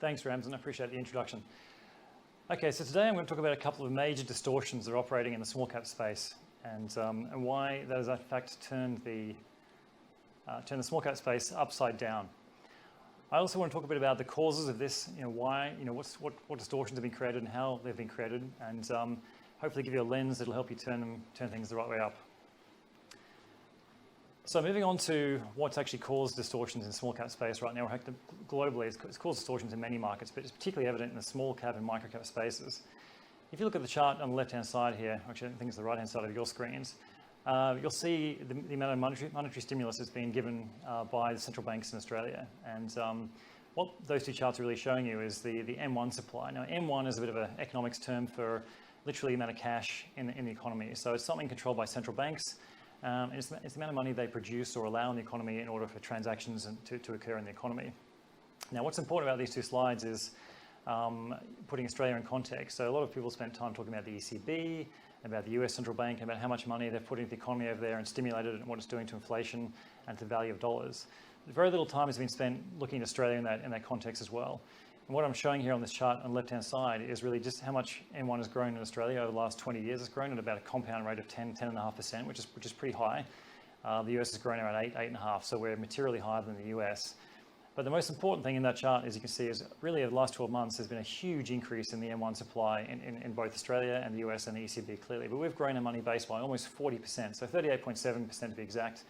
Thanks, Ramsden. I appreciate the introduction. Okay, so today I'm going to talk about a couple of major distortions that are operating in the small cap space, and why that has in fact turned the small cap space upside down. I also want to talk a bit about the causes of this, why, what distortions have been created and how they've been created, and hopefully give you a lens that'll help you turn things the right way up. So moving on to what's actually caused distortions in small cap space right now, globally, it's caused distortions in many markets, but it's particularly evident in the small cap and micro cap spaces. If you look at the chart on the left-hand side here, actually I think it's the right-hand side of your screens, you'll see the amount of monetary stimulus that's been given by the central banks in Australia. And what those two charts are really showing you is the M1 supply. Now, M1 is a bit of an economics term for literally the amount of cash in the economy. So it's something controlled by central banks. It's the amount of money they produce or allow in the economy in order for transactions to occur in the economy. Now, what's important about these two slides is putting Australia in context. So a lot of people spent time talking about the ECB, about the US central bank, about how much money they've put into the economy over there and stimulated it and what it's doing to inflation and to the value of dollars. Very little time has been spent looking at Australia in that context as well. And what I'm showing here on this chart on the left-hand side is really just how much M1 has grown in Australia over the last 20 years. It's grown at about a compound rate of 10.5%, which is pretty high. The US has grown around 8.5%, so we're materially higher than the US. But the most important thing in that chart, as you can see, is really over the last 12 months, there's been a huge increase in the M1 supply in both Australia and the US and the ECB clearly. But we've grown our money base by almost 40%, so 38.7% to be exact,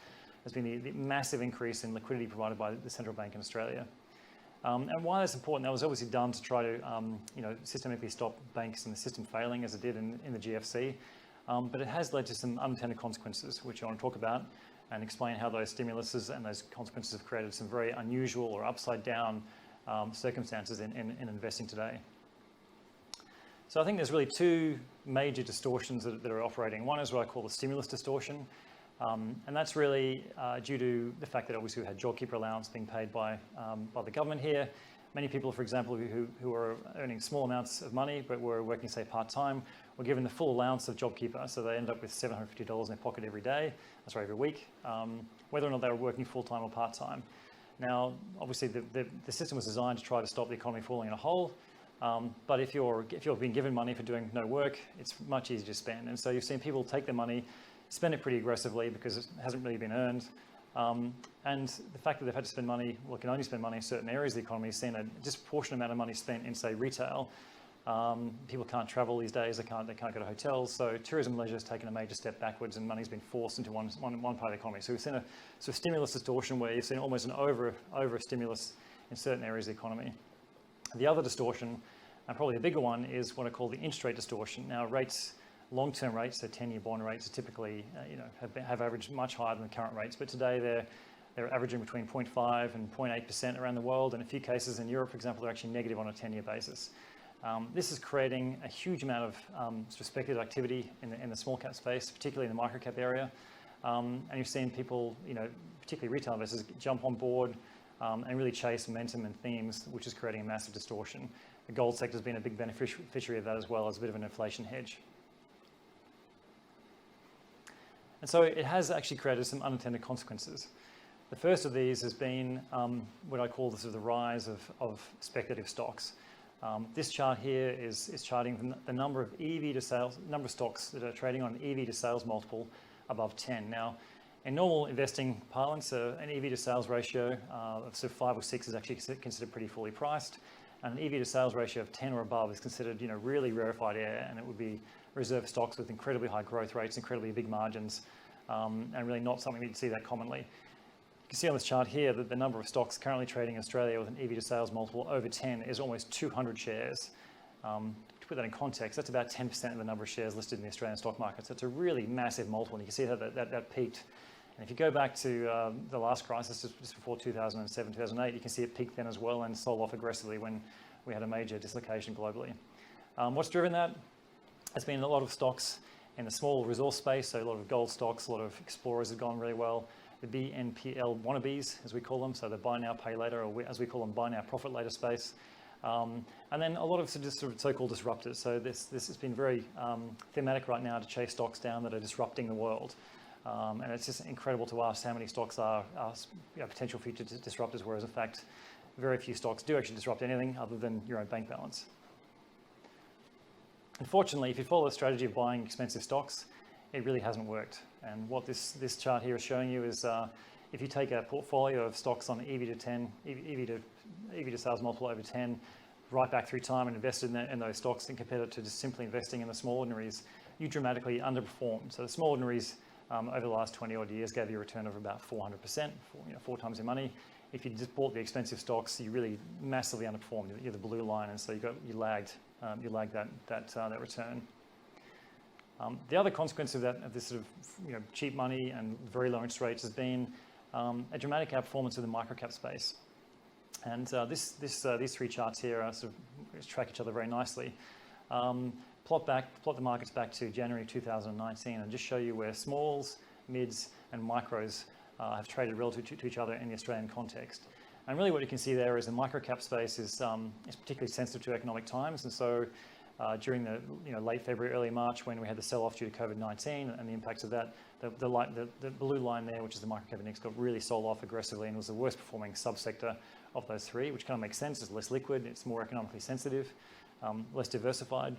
has been the massive increase in liquidity provided by the central bank in Australia. And why that's important, that was obviously done to try to systemically stop banks in the system failing as it did in the GFC. But it has led to some unintended consequences, which I want to talk about and explain how those stimuluses and those consequences have created some very unusual or upside down circumstances in investing today. So I think there's really two major distortions that are operating. One is what I call the stimulus distortion. And that's really due to the fact that obviously we had JobKeeper allowance being paid by the government here. Many people, for example, who are earning small amounts of money but were working, say, part-time, were given the full allowance of JobKeeper, so they end up with $750 in their pocket every week, whether or not they were working full-time or part-time. Now, obviously, the system was designed to try to stop the economy falling in a hole, but if you're being given money for doing no work, it's much easier to spend. And so you've seen people take their money, spend it pretty aggressively because it hasn't really been earned. And the fact that they've had to spend money, well, can only spend money in certain areas of the economy, has seen a disproportionate amount of money spent in, say, retail. People can't travel these days, they can't go to hotels, so tourism leisure has taken a major step backwards and money's been forced into one part of the economy. So we've seen a sort of stimulus distortion where you've seen almost an over stimulus in certain areas of the economy. The other distortion, and probably the bigger one, is what I call the interest rate distortion. Now, long-term rates, so 10-year bond rates, are typically have averaged much higher than the current rates, but today they're averaging between 0.5 and 0.8% around the world. In a few cases in Europe, for example, they're actually negative on a 10-year basis. This is creating a huge amount of sort of speculative activity in the small cap space, particularly in the micro cap area. And you've seen people, particularly retail investors, jump on board and really chase momentum and themes, which is creating a massive distortion. The gold sector has been a big beneficiary of that as well as a bit of an inflation hedge. And so it has actually created some unintended consequences. The first of these has been what I call the rise of speculative stocks. This chart here is charting the number of number of stocks that are trading on an EV to sales multiple above 10. Now, in normal investing parlance, an EV to sales ratio of sort of 5 or 6 is actually considered pretty fully priced, and an EV to sales ratio of 10 or above is considered, really rarefied air, and it would be reserve stocks with incredibly high growth rates, incredibly big margins, and really not something we'd see that commonly. You can see on this chart here that the number of stocks currently trading in Australia with an EV to sales multiple over 10 is almost 200 shares. To put that in context, that's about 10% of the number of shares listed in the Australian stock market. So it's a really massive multiple, and you can see that peaked. And if you go back to the last crisis, just before 2007, 2008, you can see it peaked then as well and sold off aggressively when we had a major dislocation globally. What's driven that? There's been a lot of stocks in the small resource space, so a lot of gold stocks, a lot of explorers have gone really well. The BNPL wannabes, as we call them, so the buy now, pay later, or as we call them, buy now, profit later space. And then a lot of so-called disruptors. So this has been very thematic right now to chase stocks down that are disrupting the world. And it's just incredible to us how many stocks are potential future disruptors, whereas in fact, very few stocks do actually disrupt anything other than your own bank balance. Unfortunately, if you follow the strategy of buying expensive stocks, it really hasn't worked. And what this chart here is showing you is if you take a portfolio of stocks on EV to 10, EV to sales multiple over 10, right back through time and invested in those stocks and compared it to just simply investing in the small ordinaries, you dramatically underperformed. So the small ordinaries over the last 20 odd years gave you a return of about 400%, 4 times your money. If you just bought the expensive stocks, you really massively underperformed. You're the blue line, and so you lagged that return. The other consequence of this sort of cheap money and very low interest rates has been a dramatic outperformance of the microcap space. And these three charts here are sort of track each other very nicely. Plot the markets back to January 2019 and just show you where smalls, mids, and micros have traded relative to each other in the Australian context. And really what you can see there is the microcap space is particularly sensitive to economic times. And so during the late February, early March, when we had the sell-off due to COVID-19 and the impacts of that, the blue line there, which is the microcap index, got really sold off aggressively and was the worst performing subsector of those three, which kind of makes sense. It's less liquid, it's more economically sensitive, less diversified.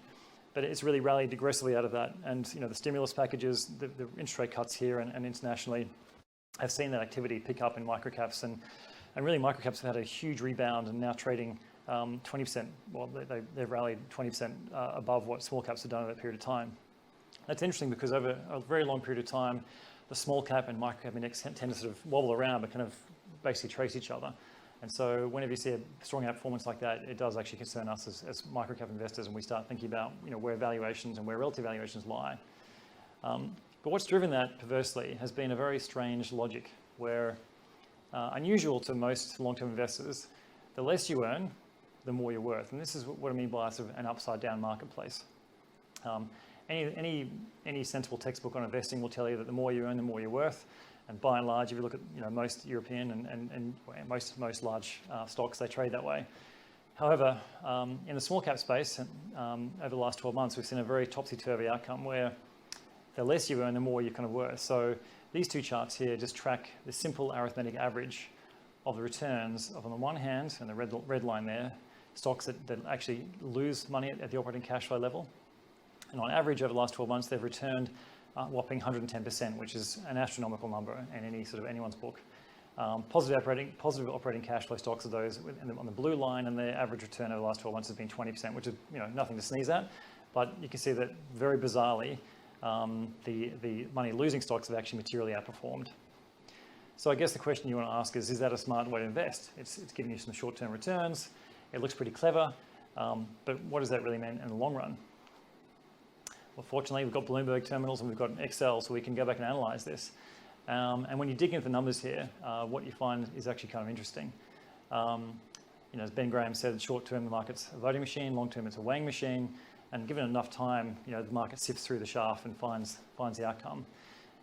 But it's really rallied aggressively out of that. And the stimulus packages, the interest rate cuts here and internationally have seen that activity pick up in microcaps. And really microcaps have had a huge rebound and now trading 20%, well, they've rallied 20% above what small caps have done over that period of time. That's interesting because over a very long period of time, the small cap and microcap index tend to sort of wobble around but kind of basically trace each other. And so whenever you see a strong outperformance like that, it does actually concern us as microcap investors, and we start thinking about where valuations and where relative valuations lie. But what's driven that perversely has been a very strange logic where, unusual to most long-term investors, the less you earn, the more you're worth. And this is what I mean by sort of an upside-down marketplace. Any sensible textbook on investing will tell you that the more you earn, the more you're worth. And by and large, if you look at most European and most large stocks, they trade that way. However, in the small cap space, over the last 12 months, we've seen a very topsy-turvy outcome where the less you earn, the more you're kind of worth. So these two charts here just track the simple arithmetic average of the returns of, on the one hand, and the red line there, stocks that actually lose money at the operating cash flow level. And on average, over the last 12 months, they've returned whopping 110%, which is an astronomical number in anyone's book. Positive operating cash flow stocks are those on the blue line, and their average return over the last 12 months has been 20%, which is nothing to sneeze at. But you can see that very bizarrely, the money-losing stocks have actually materially outperformed. So I guess the question you want to ask is that a smart way to invest? It's giving you some short-term returns. It looks pretty clever, but what does that really mean in the long run? Well, fortunately, we've got Bloomberg terminals and we've got Excel, so we can go back and analyze this. And when you dig into the numbers here, what you find is actually kind of interesting. As Ben Graham said, short-term the market's a voting machine, long-term it's a weighing machine, and given enough time, the market sifts through the chaff and finds the outcome.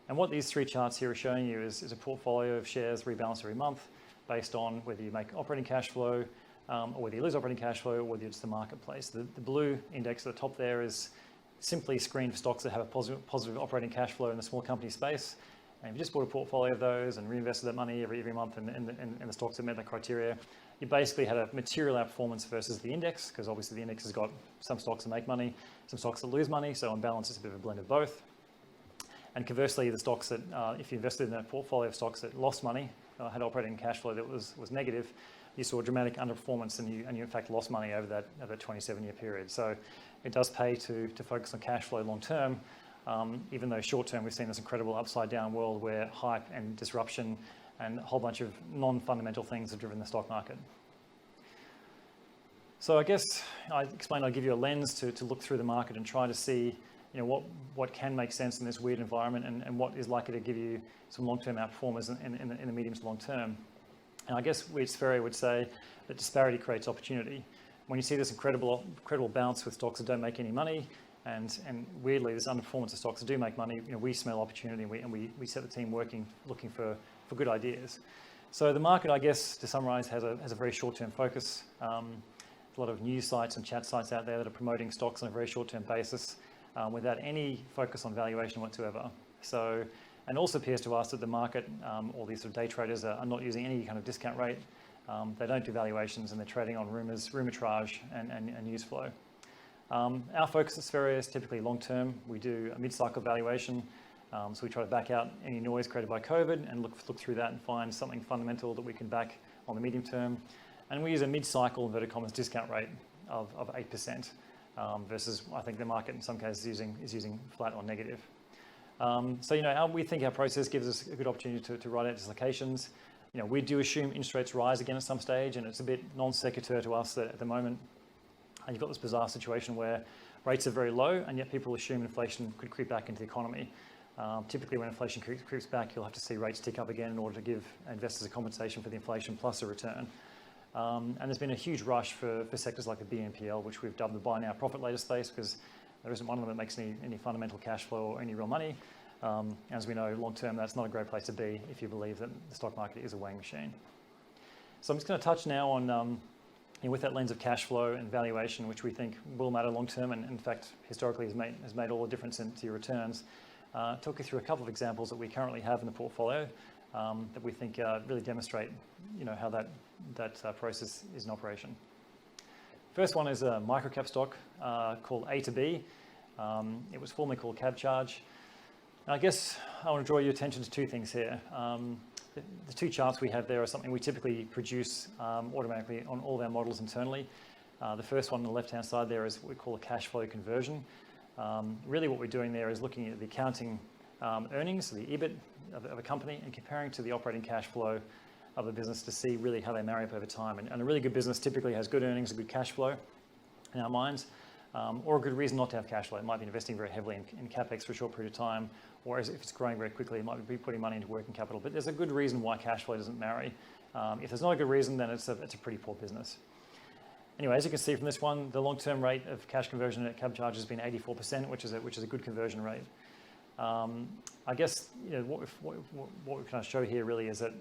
And what these three charts here are showing you is a portfolio of shares rebalanced every month based on whether you make operating cash flow, or whether you lose operating cash flow, or whether it's the marketplace. The blue index at the top there is simply screened for stocks that have a positive operating cash flow in the small company space. And if you just bought a portfolio of those and reinvested that money every month in the stocks that met that criteria, you basically had a material outperformance versus the index, because obviously the index has got some stocks that make money, some stocks that lose money, so on balance it's a bit of a blend of both. And conversely, the stocks that, if you invested in a portfolio of stocks that lost money, had operating cash flow that was negative, you saw a dramatic underperformance and you in fact lost money over that 27-year period. So it does pay to focus on cash flow long term, even though short term we've seen this incredible upside down world where hype and disruption and a whole bunch of non-fundamental things have driven the stock market. So I guess I explained I'd give you a lens to look through the market and try to see what can make sense in this weird environment and what is likely to give you some long-term outperformers in the medium to long term. And I guess we at Spheria would say that disparity creates opportunity. When you see this incredible bounce with stocks that don't make any money, and weirdly this underperformance of stocks that do make money, we smell opportunity and we set the team working, looking for good ideas. So the market, I guess, to summarize, has a very short-term focus. A lot of news sites and chat sites out there that are promoting stocks on a very short-term basis without any focus on valuation whatsoever. And also appears to us that the market, all these sort of day traders are not using any kind of discount rate They don't do valuations, and they're trading on rumours, rumourage and news flow. Our focus at Spheria is typically long-term. We do a mid-cycle valuation, so we try to back out any noise created by COVID and look through that and find something fundamental that we can back on the medium term. And we use a mid-cycle, inverted commas, discount rate of 8%, versus I think the market in some cases is using flat or negative. So we think our process gives us a good opportunity to ride out dislocations. We do assume interest rates rise again at some stage, and it's a bit non sequitur to us that at the moment you've got this bizarre situation where rates are very low, and yet people assume inflation could creep back into the economy. Typically, when inflation creeps back, you'll have to see rates tick up again in order to give investors a compensation for the inflation plus a return. And there's been a huge rush for sectors like the BNPL, which we've dubbed the buy now, profit later space, because there isn't one of them that makes any fundamental cash flow or any real money. As we know, long term, that's not a great place to be if you believe that the stock market is a weighing machine. So I'm just going to touch now on, with that lens of cash flow and valuation, which we think will matter long term, and in fact, historically has made all the difference to your returns. Talk you through a couple of examples that we currently have in the portfolio that we think really demonstrate, how that process is in operation. First one is a microcap stock called A to B. It was formerly called Cab Charge. I guess I want to draw your attention to two things here. The two charts we have there are something we typically produce automatically on all of our models internally. The first one on the left-hand side there is what we call a cash flow conversion. Really what we're doing there is looking at the accounting earnings, the EBIT of a company, and comparing to the operating cash flow of a business to see really how they marry up over time. And a really good business typically has good earnings, a good cash flow in our minds, or a good reason not to have cash flow. It might be investing very heavily in CapEx for a short period of time, or if it's growing very quickly, it might be putting money into working capital. But there's a good reason why cash flow doesn't marry. If there's not a good reason, then it's a pretty poor business. Anyway, as you can see from this one, the long-term rate of cash conversion at Cab Charge has been 84%, which is a good conversion rate. I guess what we kind of show here really is that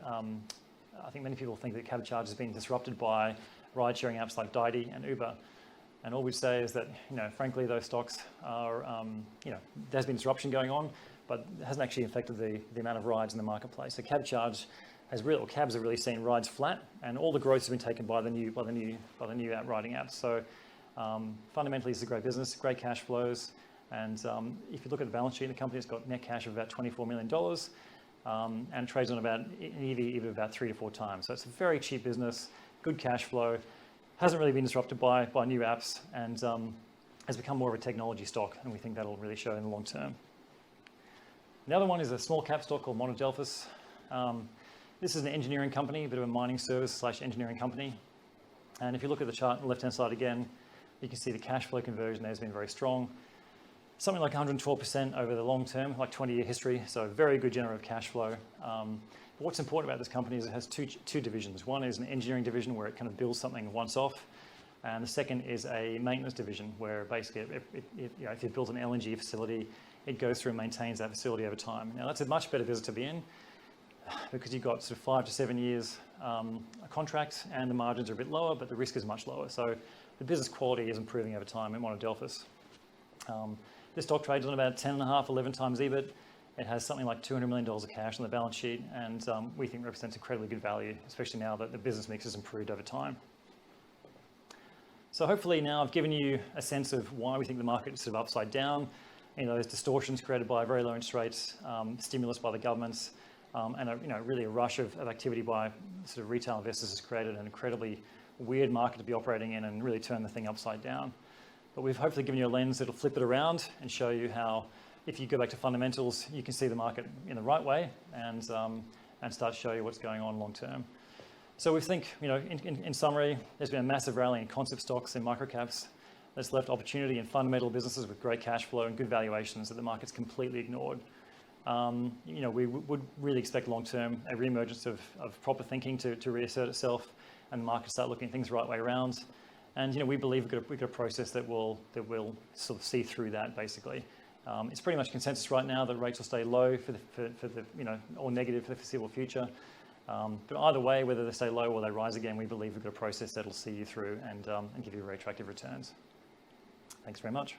I think many people think that Cab Charge has been disrupted by ride-sharing apps like Didi and Uber. And all we'd say is that, frankly, those stocks are, there's been disruption going on, but it hasn't actually affected the amount of rides in the marketplace. So Cab Charge cabs have really seen rides flat, and all the growth has been taken by the new app riding apps. So fundamentally, it's a great business, great cash flows, and if you look at the balance sheet, the company's got net cash of about $24 million, and trades on about an EV of about 3 to 4 times. So it's a very cheap business, good cash flow, hasn't really been disrupted by new apps, and has become more of a technology stock, and we think that'll really show in the long term. The other one is a small cap stock called Monadelphous. This is an engineering company, a bit of a mining service / engineering company. And if you look at the chart on the left-hand side again, you can see the cash flow conversion there has been very strong. Something like 112% over the long term, like 20-year history, so very good generative cash flow. But what's important about this company is it has two divisions. One is an engineering division where it kind of builds something once off, and the second is a maintenance division where basically, if you've built an LNG facility, it goes through and maintains that facility over time. Now that's a much better business to be in because you've got sort of 5 to 7 years a contract, and the margins are a bit lower, but the risk is much lower. So the business quality is improving over time in Monadelphous. This stock trades on about 10.5, 11 times EBIT. It has something like $200 million of cash on the balance sheet, and we think represents incredibly good value, especially now that the business mix has improved over time. So hopefully now I've given you a sense of why we think the market is sort of upside down. Those distortions created by very low interest rates, stimulus by the governments, and really a rush of activity by sort of retail investors has created an incredibly weird market to be operating in and really turn the thing upside down. But we've hopefully given you a lens that'll flip it around and show you how, if you go back to fundamentals, you can see the market in the right way and start to show you what's going on long term. So we think, in summary, there's been a massive rally in concept stocks and microcaps that's left opportunity in fundamental businesses with great cash flow and good valuations that the market's completely ignored. We would really expect long term a reemergence of proper thinking to reassert itself and the market start looking at things the right way around. And we believe we've got a process that will sort of see through that basically. It's pretty much consensus right now that rates will stay low for the or negative for the foreseeable future. But either way, whether they stay low or they rise again, we believe we've got a process that'll see you through and give you very attractive returns. Thanks very much.